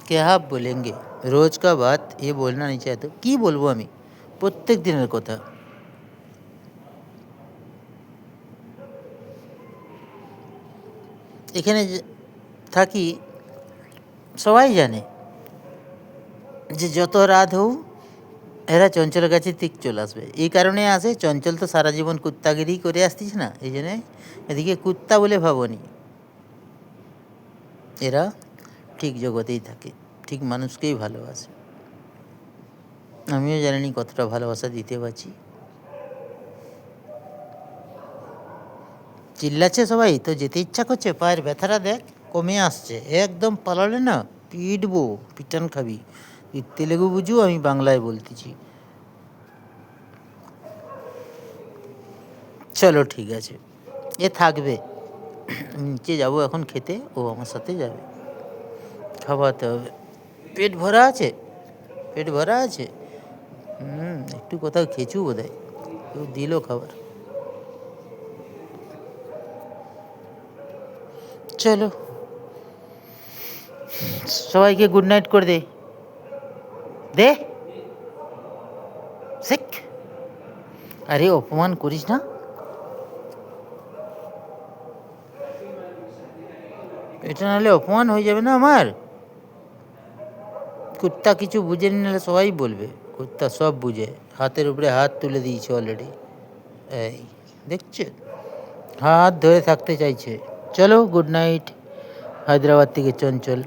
क्या आप बोलेंगे? रोज का बात ये बोलना नहीं चाहते কি বলবো আমি? প্রত্যেক দিনের কথা। এখানে যে থাকি সবাই জানে যে যত রাত হোক এরা চঞ্চলের কাছে ঠিক চলে আসবে। এই কারণে আসে চঞ্চল তো সারা জীবন কুত্তাগিরি করে আসতিস না, এই জন্যে এদিকে কুত্তা বলে ভাবনি। এরা ঠিক জগতেই থাকে, ঠিক মানুষকেই ভালোবাসে। আমিও জানি কতটা ভালোবাসা দিতে পারছি। চিল্লাচ্ছে সবাই তো যেতে ইচ্ছা করছে, পায়ের ব্যথাটা দেখ কমে আসছে। একদম পালালে না পিটবো, পিটান খাবি। তুই তেলেগু বুঝু, আমি বাংলায় বলতেছি। চলো ঠিক আছে, এ থাকবে। নিচে যাবো এখন খেতে, ও আমার সাথে যাবে। খাওয়াতে হবে। পেট ভরা আছে, পেট ভরা আছে। একটু কোথাও খেয়েছু বোধ হয়, কেউ দিল খাবার। চলো সবাইকে গুড নাইট করে দে। দে শেখ। আরে অপমান করিস না। এটা নাহলে অপমান হয়ে যাবে না আমার। কুত্তা কিছু বুঝে নিলে সবাই বলবে কুত্তা সব বুঝে। হাতের উপরে হাত তুলে দিয়েছে অলরেডি। এই দেখছে, হাত ধরে থাকতে চাইছে। চলো গুড নাইট, হায়দ্রাবাদ থেকে চঞ্চল।